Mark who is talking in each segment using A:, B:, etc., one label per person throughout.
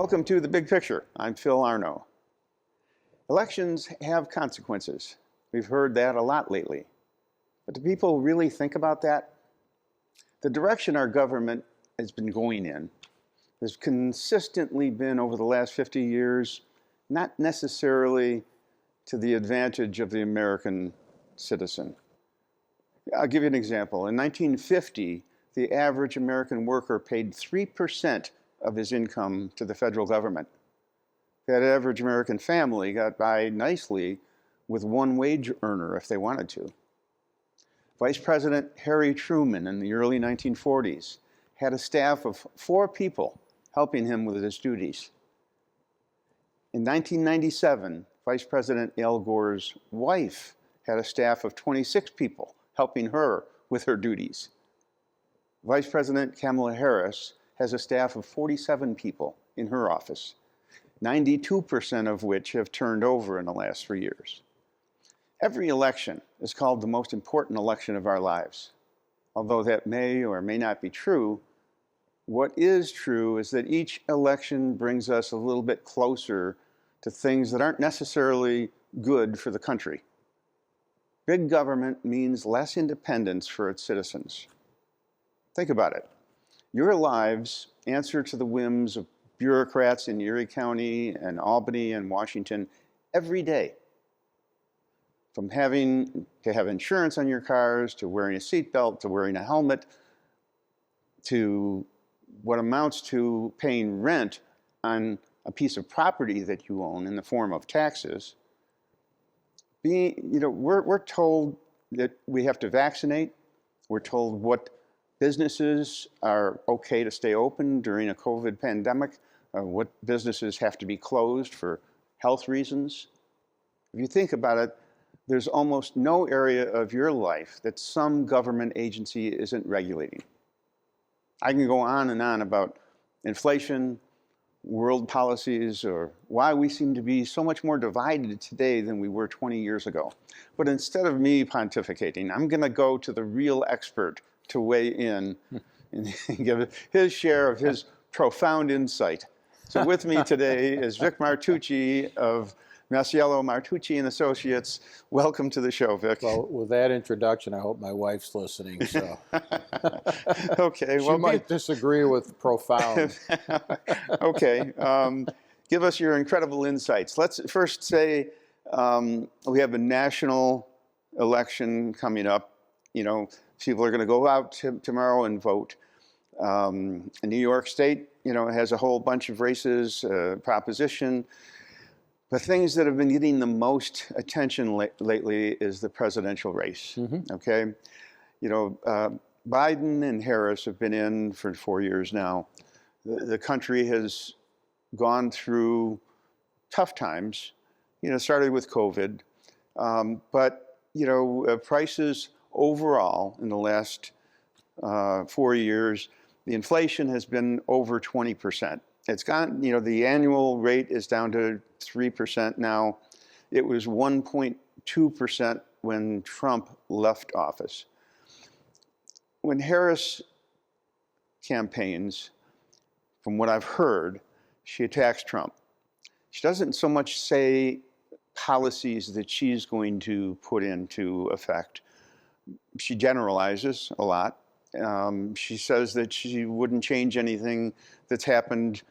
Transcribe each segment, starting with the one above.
A: Welcome to The Big Picture. I'm Phil Arno. Elections have consequences. We've heard that a lot lately. But do people really think about that? The direction our government has been going in has consistently been, over the last 50 years, not necessarily to the advantage of the American citizen. I'll give you an example. In 1950, the average American worker paid 3% of his income to the federal government. That average American family got by nicely with one wage earner if they wanted to. Vice President Harry Truman in the early 1940s had a staff of 4 people helping him with his duties. In 1997, Vice President Al Gore's wife had a staff of 26 people helping her with her duties. Vice President Kamala Harris has a staff of 47 people in her office, 92% of which have turned over in the last 3 years. Every election is called the most important election of our lives. Although that may or may not be true, what is true is that each election brings us a little bit closer to things that aren't necessarily good for the country. Big government means less independence for its citizens. Think about it. Your lives answer to the whims of bureaucrats in Erie County and Albany and Washington every day. From having to have insurance on your cars, to wearing a seatbelt, to wearing a helmet, to what amounts to paying rent on a piece of property that you own in the form of taxes. We're told that we have to vaccinate. We're told what businesses are okay to stay open during a COVID pandemic, what businesses have to be closed for health reasons. If you think about it, there's almost no area of your life that some government agency isn't regulating. I can go on and on about inflation, world policies, or why we seem to be so much more divided today than we were 20 years ago. But instead of me pontificating, I'm going to go to the real expert to weigh in and give his share of his profound insight. So with me today is Vic Martucci of Masiello, Martucci and Associates. Welcome to the show, Vic.
B: Well, with that introduction, I hope my wife's listening. So,
A: okay,
B: she might disagree with profound.
A: Okay, give us your incredible insights. Let's first say we have a national election coming up. You know, people are going to go out tomorrow and vote. In New York State, you know, has a whole bunch of races, proposition. The things that have been getting the most attention lately is the presidential race. Mm-hmm. Okay, you know, Biden and Harris have been in for 4 years now. The country has gone through tough times. You know, started with COVID, but you know, prices overall in the last 4 years, the inflation has been over 20%. It's gone, you know, the annual rate is down to 3% now. It was 1.2% when Trump left office. When Harris campaigns, from what I've heard, she attacks Trump. She doesn't so much say policies that she's going to put into effect. She generalizes a lot. She says that she wouldn't change anything that's happened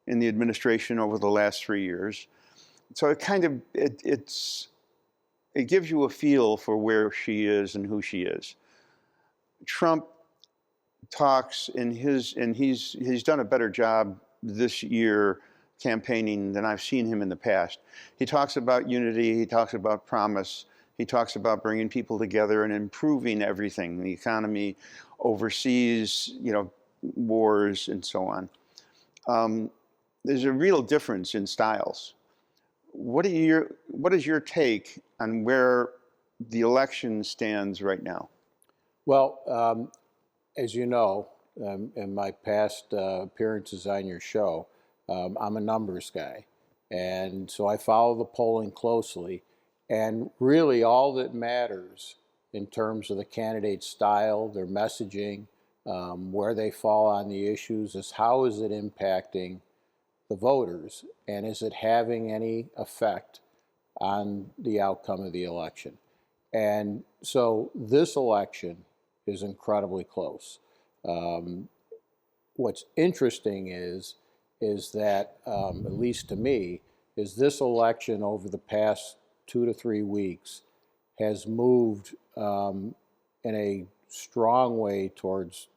A: in the administration over the last 3 years. So it kind of, it gives you a feel for where she is and who she is. Trump talks and he's done a better job this year campaigning than I've seen him in the past. He talks about unity, he talks about promise, he talks about bringing people together and improving everything, the economy, overseas, you know, wars and so on. There's a real difference in styles. What is your take on where the election stands right now?
B: Well, as you know, in my past appearances on your show, I'm a numbers guy. And so I follow the polling closely. And really all that matters in terms of the candidate's style, their messaging, where they fall on the issues, is how is it impacting the voters, and is it having any effect on the outcome of the election? And so this election is incredibly close. What's interesting is that, at least to me, is this election over the past 2 to 3 weeks has moved in a strong way towards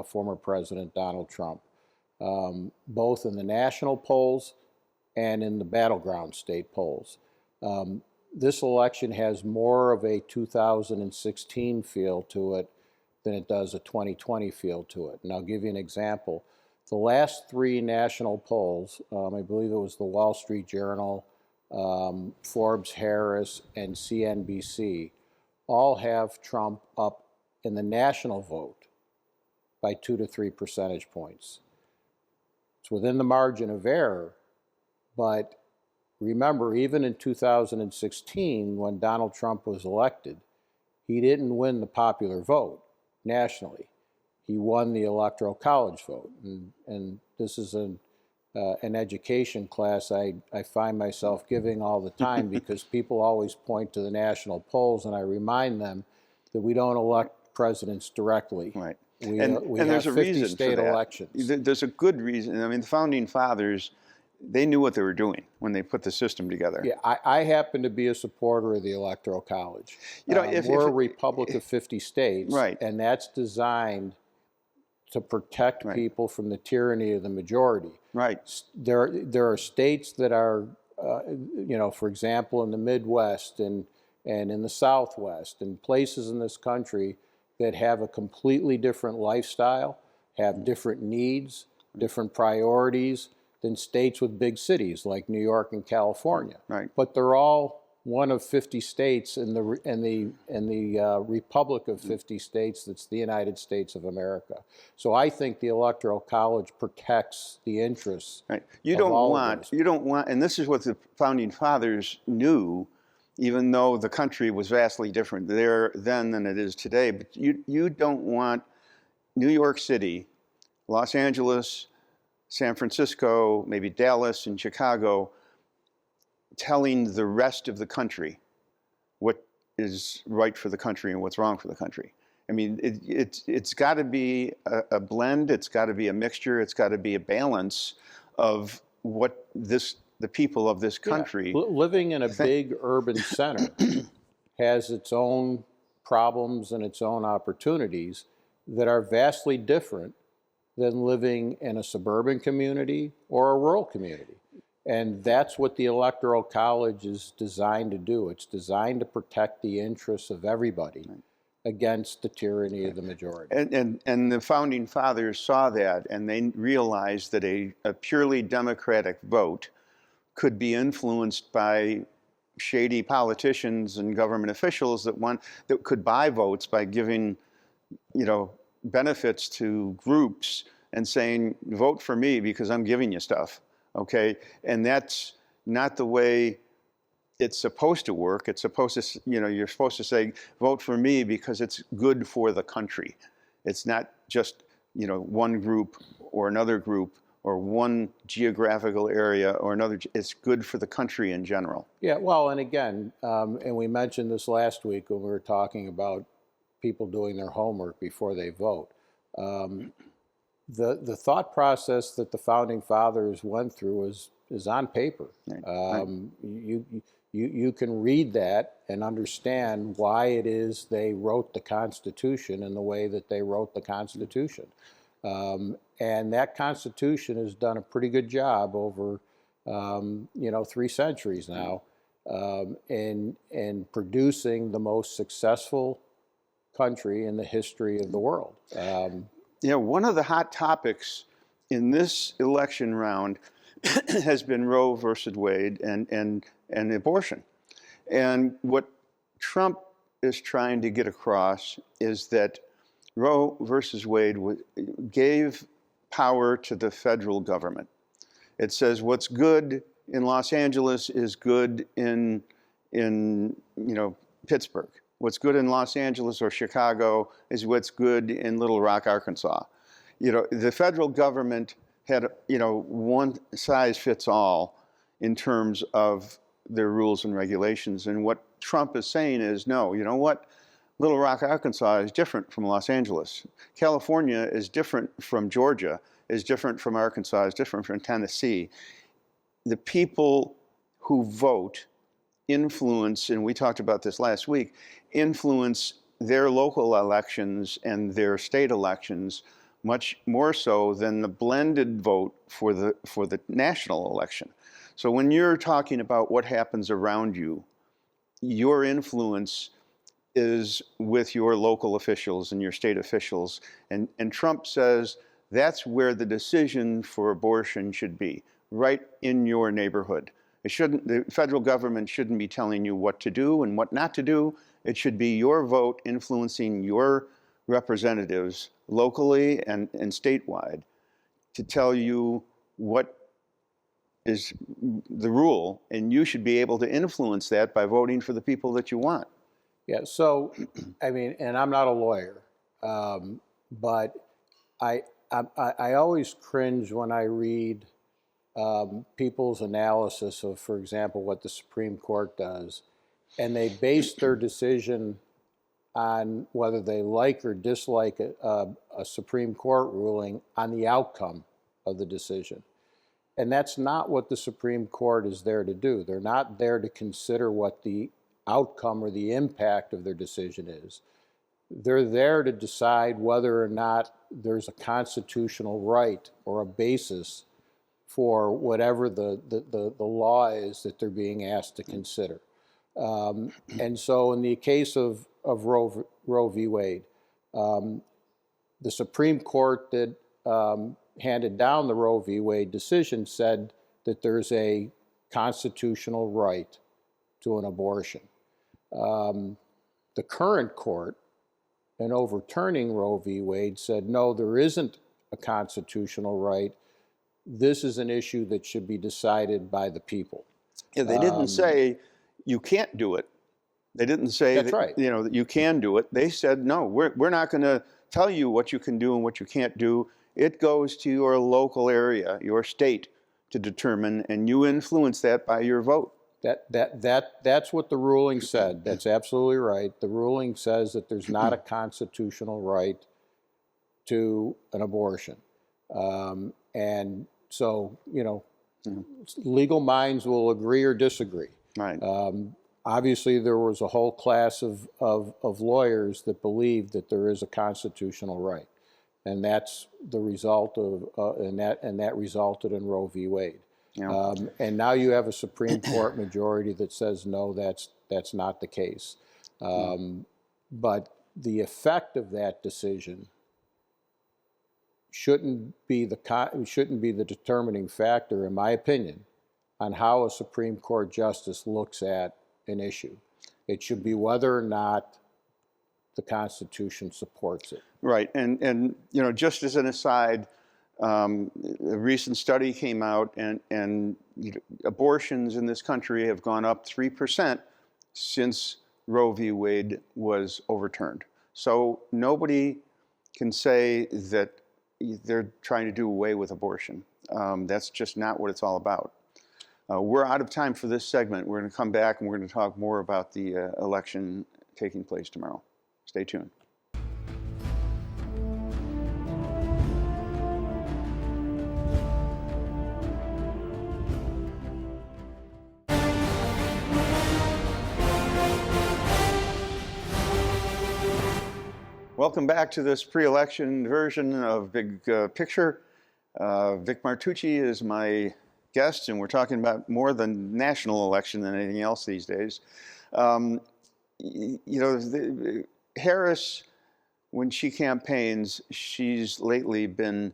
B: former President Donald Trump, both in the national polls and in the battleground state polls. This election has more of a 2016 feel to it than it does a 2020 feel to it. And I'll give you an example. The last 3 national polls, I believe it was the Wall Street Journal, Forbes Harris, and CNBC, all have Trump up in the national vote by 2 to 3 percentage points. It's within the margin of error, but remember, even in 2016, when Donald Trump was elected, he didn't win the popular vote nationally. He won the Electoral College vote. And this is an education class I find myself giving all the time because people always point to the national polls, and I remind them that we don't elect presidents directly.
A: Right.
B: We
A: And
B: have
A: there's a
B: 50
A: reason
B: state
A: for that.
B: elections.
A: There's a good reason. I mean, the Founding Fathers, they knew what they were doing when they put the system together.
B: Yeah, I happen to be a supporter of the Electoral College.
A: You know,
B: We're a republic of 50 states,
A: Right.
B: and that's designed to protect people from the tyranny of the majority.
A: Right.
B: There are states that are, for example, in the Midwest and in the Southwest, and places in this country that have a completely different lifestyle, have different needs, different priorities than states with big cities like New York and California.
A: Right.
B: But they're all one of 50 states in the republic of 50 states that's the United States of America. So I think the Electoral College protects the interests.
A: Right.
B: of all of those.
A: You don't want, and this is what the Founding Fathers knew, even though the country was vastly different there then than it is today. But you don't want New York City, Los Angeles, San Francisco, maybe Dallas and Chicago, telling the rest of the country what is right for the country and what's wrong for the country. I mean, it's got to be a blend. It's got to be a mixture. It's got to be a balance of what the people of this country.
B: Yeah. Living in a big urban center has its own problems and its own opportunities that are vastly different than living in a suburban community or a rural community. And that's what the Electoral College is designed to do. It's designed to protect the interests of everybody against the tyranny of the majority.
A: And the Founding Fathers saw that, and they realized that a purely democratic vote could be influenced by shady politicians and government officials that could buy votes by giving, benefits to groups and saying, vote for me because I'm giving you stuff. Okay, and that's not the way it's supposed to work. It's supposed to, you're supposed to say, vote for me because it's good for the country. It's not just, one group or another group or one geographical area or another. It's good for the country in general.
B: Yeah, well, and again, and we mentioned this last week when we were talking about people doing their homework before they vote. The thought process that the Founding Fathers went through is on paper.
A: Right.
B: You can read that and understand why it is they wrote the Constitution in the way that they wrote the Constitution. And that Constitution has done a pretty good job over 3 centuries now in producing the most successful country in the history of the world.
A: One of the hot topics in this election round has been Roe versus Wade and abortion. And what Trump is trying to get across is that Roe versus Wade gave power to the federal government. It says what's good in Los Angeles is good in Pittsburgh. What's good in Los Angeles or Chicago is what's good in Little Rock, Arkansas. The federal government had, one size fits all in terms of their rules and regulations. And what Trump is saying is, no, you know what? Little Rock, Arkansas is different from Los Angeles. California is different from Georgia, is different from Arkansas, is different from Tennessee. The people who vote influence, and we talked about this last week, influence their local elections and their state elections much more so than the blended vote for the national election. So when you're talking about what happens around you, your influence is with your local officials and your state officials. And Trump says that's where the decision for abortion should be, right in your neighborhood. The federal government shouldn't be telling you what to do and what not to do. It should be your vote influencing your representatives locally and statewide to tell you what is the rule, and you should be able to influence that by voting for the people that you want.
B: Yeah, so, I mean, and I'm not a lawyer, but I always cringe when I read people's analysis of, for example, what the Supreme Court does, and they base their decision on whether they like or dislike a Supreme Court ruling on the outcome of the decision. And that's not what the Supreme Court is there to do. They're not there to consider what the outcome or the impact of their decision is. They're there to decide whether or not there's a constitutional right or a basis for whatever the law is that they're being asked to consider. And so in the case of Roe v. Wade, the Supreme Court that handed down the Roe v. Wade decision said that there's a constitutional right to an abortion. The current court, in overturning Roe v. Wade, said, no, there isn't a constitutional right. This is an issue that should be decided by the people.
A: Yeah, they didn't say you can't do it. They didn't say
B: that's
A: that,
B: right.
A: That you can do it. They said, no, we're not going to tell you what you can do and what you can't do. It goes to your local area, your state, to determine, and you influence that by your vote.
B: That's what the ruling said. That's absolutely right. The ruling says that there's not a constitutional right to an abortion. And so, legal minds will agree or disagree.
A: Right.
B: Obviously, there was a whole class of lawyers that believed that there is a constitutional right. And that's the result of, and that resulted in Roe v. Wade.
A: Yeah.
B: And now you have a Supreme Court majority that says, no, that's not the case. But the effect of that decision shouldn't be the determining factor, in my opinion, on how a Supreme Court justice looks at an issue. It should be whether or not the Constitution supports it.
A: Right, and just as an aside, a recent study came out, and abortions in this country have gone up 3% since Roe v. Wade was overturned. So nobody can say that they're trying to do away with abortion. That's just not what it's all about. We're out of time for this segment. We're going to come back and we're going to talk more about the election taking place tomorrow. Stay tuned. Welcome back to this pre-election version of Big Picture. Vic Martucci is my guest, and we're talking about more than national election than anything else these days. Harris, when she campaigns, she's lately been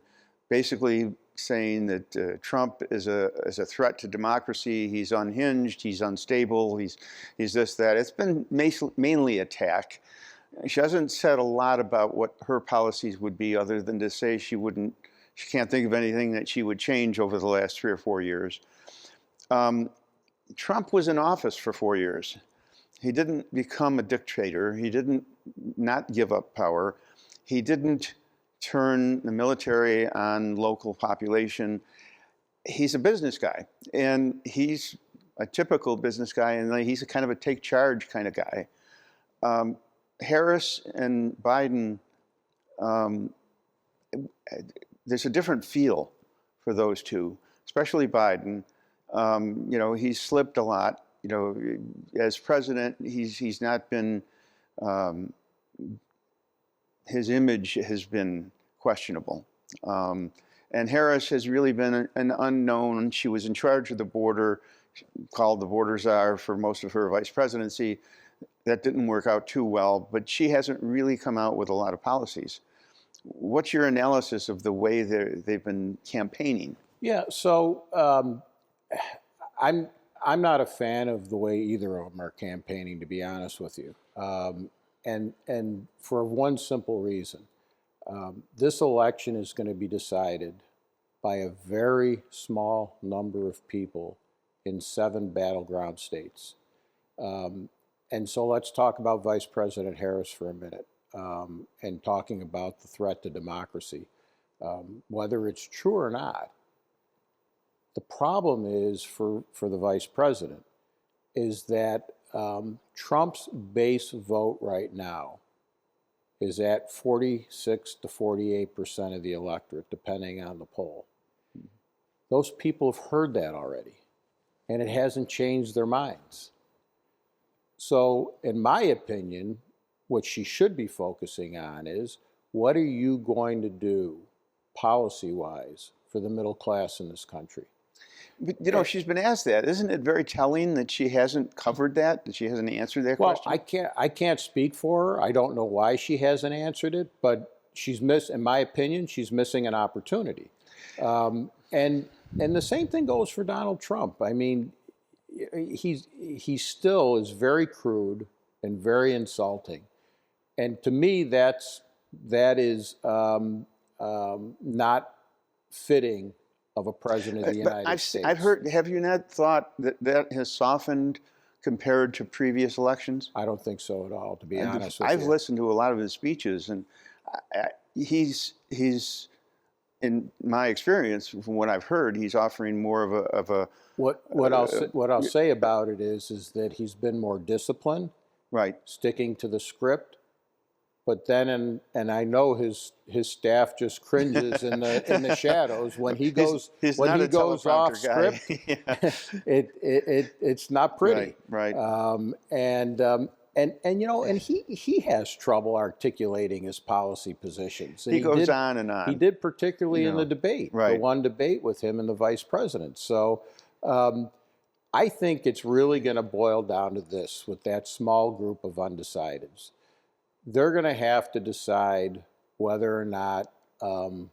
A: basically saying that Trump is a threat to democracy. He's unhinged. He's unstable. He's this, that. It's been mainly attack. She hasn't said a lot about what her policies would be, other than to say she can't think of anything that she would change over the last 3 or 4 years. Trump was in office for 4 years. He didn't become a dictator. He didn't not give up power. He didn't turn the military on local population. He's a business guy, and he's a typical business guy, and he's a kind of a take charge kind of guy. Harris and Biden, there's a different feel for those two, especially Biden. You know, he's slipped a lot. You know, as president, he's not been, his image has been questionable. And Harris has really been an unknown. She was in charge of the border, called the border czar for most of her vice presidency. That didn't work out too well, but she hasn't really come out with a lot of policies. What's your analysis of the way they've been campaigning?
B: Yeah, so I'm not a fan of the way either of them are campaigning, to be honest with you, and for one simple reason. This election is going to be decided by a very small number of people in 7 battleground states. And so let's talk about Vice President Harris for a minute, and talking about the threat to democracy. Whether it's true or not, the problem is for the vice president is that Trump's base vote right now is at 46 to 48% of the electorate, depending on the poll. Those people have heard that already, and it hasn't changed their minds. So, in my opinion, what she should be focusing on is, what are you going to do policy-wise for the middle class in this country?
A: But, you know, she's been asked that. Isn't it very telling that she hasn't covered that she hasn't answered that question?
B: Well, I can't speak for her. I don't know why she hasn't answered it, but in my opinion, she's missing an opportunity. And the same thing goes for Donald Trump. I mean, he still is very crude and very insulting, and to me, that is not fitting of a president of the United States.
A: I've heard. Have you not thought that has softened compared to previous elections?
B: I don't think so at all, to be honest with you.
A: I've listened to a lot of his speeches, and he's in my experience, from what I've heard, he's offering more of a.
B: What I'll say about it is that he's been more disciplined,
A: right,
B: sticking to the script. But then, and I know his staff just cringes in the shadows when he goes off script. It's not pretty.
A: Right.
B: And you know, and he has trouble articulating his policy positions. And
A: he goes on and on.
B: He did, particularly in the debate, the one debate with him and the vice president. So I think it's really going to boil down to this with that small group of undecideds. They're going to have to decide whether or not, and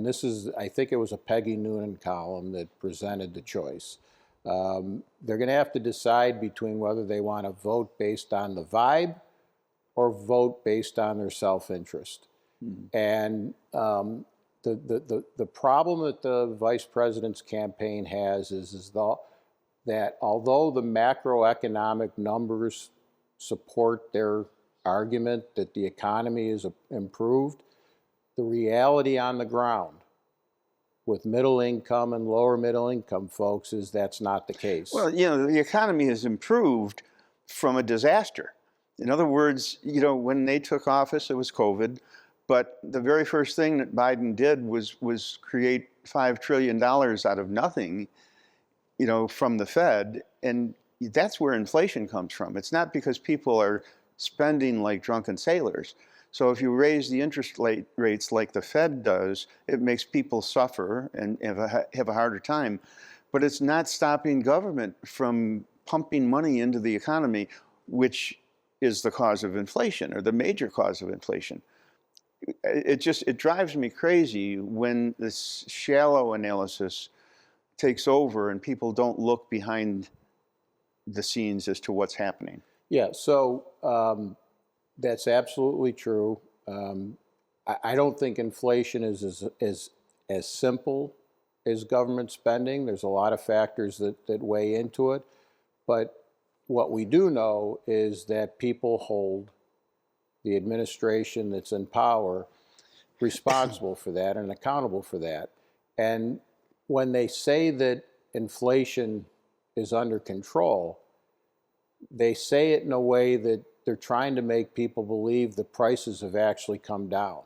B: this is, I think it was a Peggy Noonan column that presented the choice. They're going to have to decide between whether they want to vote based on the vibe or vote based on their self-interest. Mm-hmm. And the problem that the vice president's campaign has is that although the macroeconomic numbers support their argument that the economy is improved, the reality on the ground with middle income and lower middle income folks is that's not the case.
A: Well, you know, the economy has improved from a disaster. In other words, you know, when they took office, it was COVID, but the very first thing that Biden did was create $5 trillion out of nothing, you know, from the Fed, and that's where inflation comes from. It's not because people are spending like drunken sailors. So if you raise the interest rates like the Fed does, it makes people suffer and have a harder time. But it's not stopping government from pumping money into the economy, which is the cause of inflation, or the major cause of inflation. It drives me crazy when this shallow analysis takes over and people don't look behind the scenes as to what's happening.
B: Yeah, so that's absolutely true. I don't think inflation is as simple as government spending. There's a lot of factors that weigh into it. But what we do know is that people hold the administration that's in power responsible for that and accountable for that. And when they say that inflation is under control, they say it in a way that they're trying to make people believe the prices have actually come down.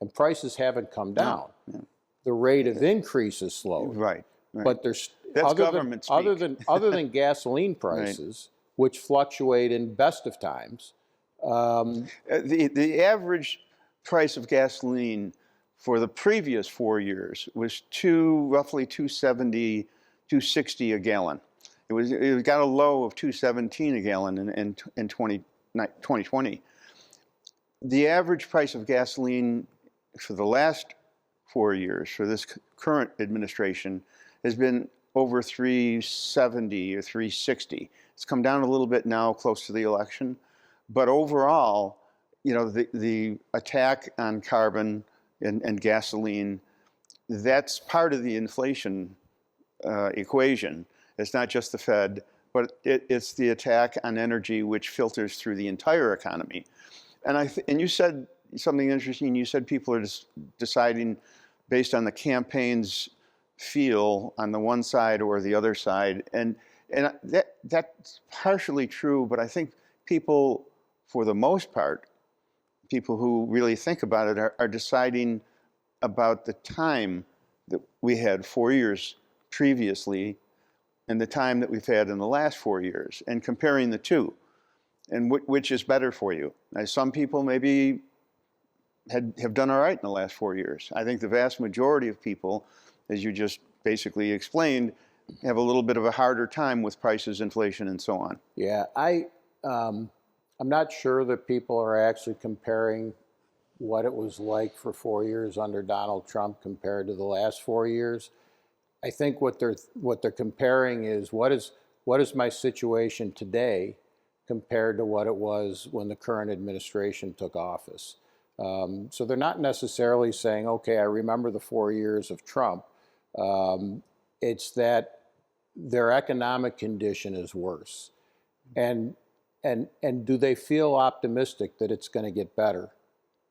B: And prices haven't come down.
A: No.
B: The rate of increase is slowed.
A: Right.
B: But there's
A: That's government speak.
B: other than gasoline prices, which fluctuate in best of times.
A: The average price of gasoline for the previous 4 years was roughly $2.70, $2.60 a gallon. It got a low of $2.17 a gallon in 2020. The average price of gasoline for the last 4 years for this current administration has been over $3.70 or $3.60. It's come down a little bit now, close to the election, but overall, you know, the attack on carbon and gasoline, that's part of the inflation equation. It's not just the Fed, but it's the attack on energy which filters through the entire economy. And you said something interesting. You said people are just deciding based on the campaign's feel on the one side or the other side, and that's partially true. But I think people, for the most part, people who really think about it are deciding about the time that we had 4 years previously and the time that we've had in the last 4 years, and comparing the two, and which is better for you. Now, some people maybe have done all right in the last 4 years. I think the vast majority of people, as you just basically explained, have a little bit of a harder time with prices, inflation, and so on.
B: Yeah, I'm not sure that people are actually comparing what it was like for 4 years under Donald Trump compared to the last 4 years. I think what they're comparing is what is my situation today compared to what it was when the current administration took office. So they're not necessarily saying, okay, I remember the 4 years of Trump. It's that their economic condition is worse. And do they feel optimistic that it's going to get better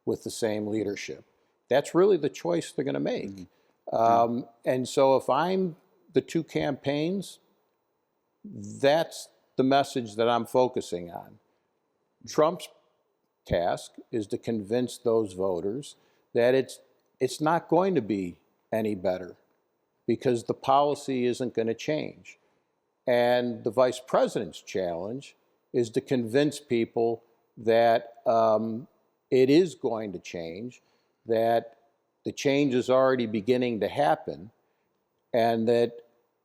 B: with the same leadership? That's really the choice they're going to make. Mm-hmm. And so if I'm the two campaigns, that's the message that I'm focusing on. Trump's task is to convince those voters that it's not going to be any better because the policy isn't going to change. And the vice president's challenge is to convince people that it is going to change, that the change is already beginning to happen, and that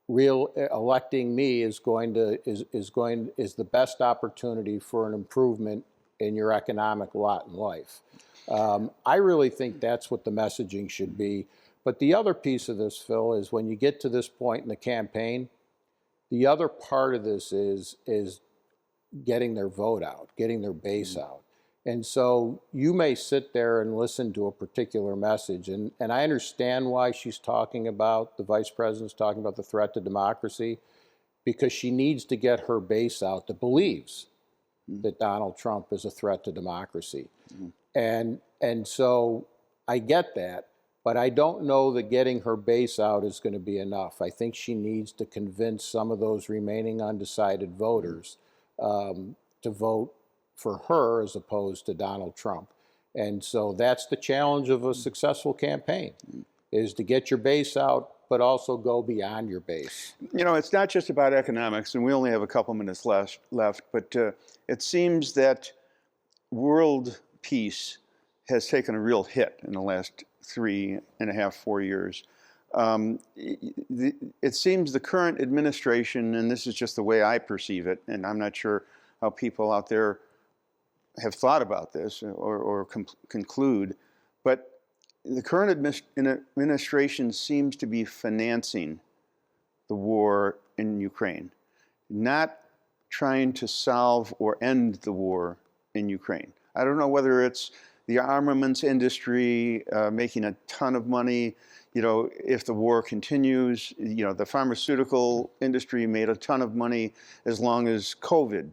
B: electing me is the best opportunity for an improvement in your economic lot in life. I really think that's what the messaging should be. But the other piece of this, Phil, is when you get to this point in the campaign, the other part of this is getting their vote out, getting their base out. And so you may sit there and listen to a particular message, and I understand why she's talking about, the vice president's talking about the threat to democracy, because she needs to get her base out that believes that Donald Trump is a threat to democracy. And so I get that, but I don't know that getting her base out is going to be enough. I think she needs to convince some of those remaining undecided voters to vote for her as opposed to Donald Trump. And so that's the challenge of a successful campaign, is to get your base out, but also go beyond your base.
A: You know, it's not just about economics, and we only have a couple minutes left, but it seems that world peace has taken a real hit in the last 3.5, 4 years. It seems the current administration, and this is just the way I perceive it, and I'm not sure how people out there have thought about this or conclude, but the current administration seems to be financing the war in Ukraine, not trying to solve or end the war in Ukraine. I don't know whether it's the armaments industry making a ton of money. You know, if the war continues, you know, the pharmaceutical industry made a ton of money as long as COVID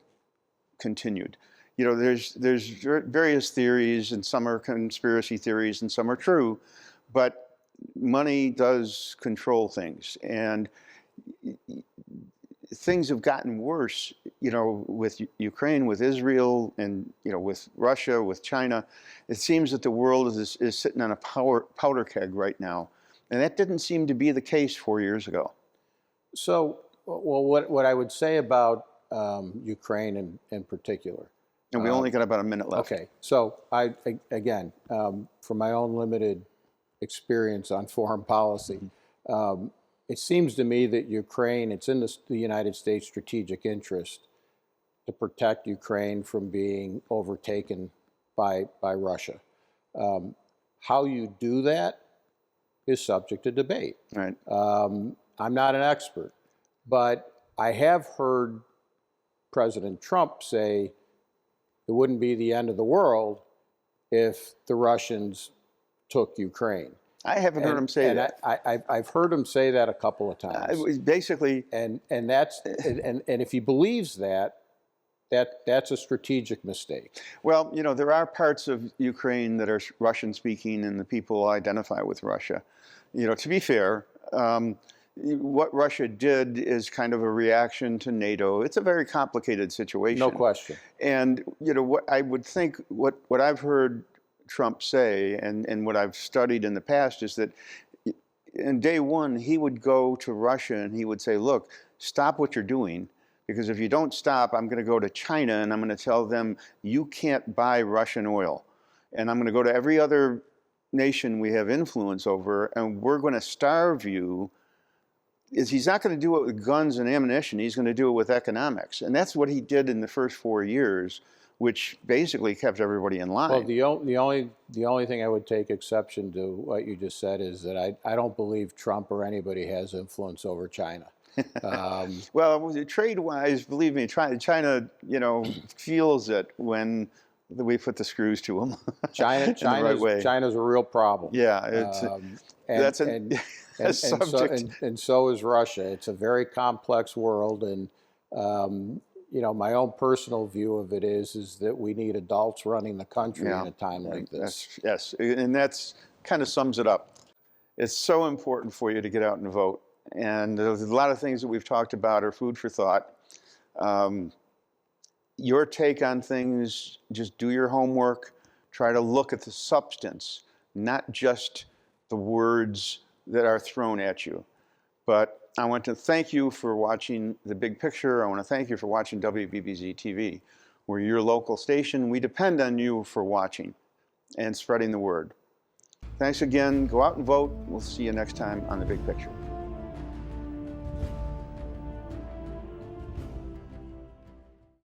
A: continued. you know, there's various theories, and some are conspiracy theories, and some are true, but money does control things, and things have gotten worse, you know, with Ukraine, with Israel, and, you know, with Russia, with China. It seems that the world is sitting on a powder keg right now, and that didn't seem to be the case 4 years ago.
B: So, well, what I would say about Ukraine in particular.
A: And we only got about a minute left.
B: Okay, so again, from my own limited experience on foreign policy, it seems to me that Ukraine, it's in the United States' strategic interest to protect Ukraine from being overtaken by Russia. How you do that is subject to debate.
A: Right.
B: I'm not an expert, but I have heard President Trump say it wouldn't be the end of the world if the Russians took Ukraine.
A: I haven't heard him say that.
B: I've heard him say that a couple of times.
A: Basically,
B: and if he believes that, that's a strategic mistake.
A: well, you know, there are parts of Ukraine that are Russian speaking, and the people identify with Russia. You know, to be fair, what Russia did is kind of a reaction to NATO. It's a very complicated situation.
B: No question.
A: And, you know, what I would think, what I've heard Trump say, and what I've studied in the past, is that in day one, he would go to Russia and he would say, look, stop what you're doing, because if you don't stop, I'm going to go to China and I'm going to tell them you can't buy Russian oil. And I'm going to go to every other nation we have influence over, and we're going to starve you. He's not going to do it with guns and ammunition. He's going to do it with economics. And that's what he did in the first 4 years, which basically kept everybody in line.
B: Well, the only thing I would take exception to what you just said is that I don't believe Trump or anybody has influence over China.
A: Well, trade-wise, believe me, China, you know, feels it when we put the screws to them. China's
B: a real problem.
A: Yeah, it's that's a subject.
B: And so is Russia. It's a very complex world, and you know, my own personal view of it is that we need adults running the country in a time like this.
A: Yes, and that's kind of sums it up. It's so important for you to get out and vote. And there's a lot of things that we've talked about are food for thought. Your take on things, just do your homework. Try to look at the substance, not just the words that are thrown at you. But I want to thank you for watching The Big Picture. I want to thank you for watching WBBZ-TV. We're your local station. We depend on you for watching and spreading the word. Thanks again. Go out and vote. We'll see you next time on The Big Picture.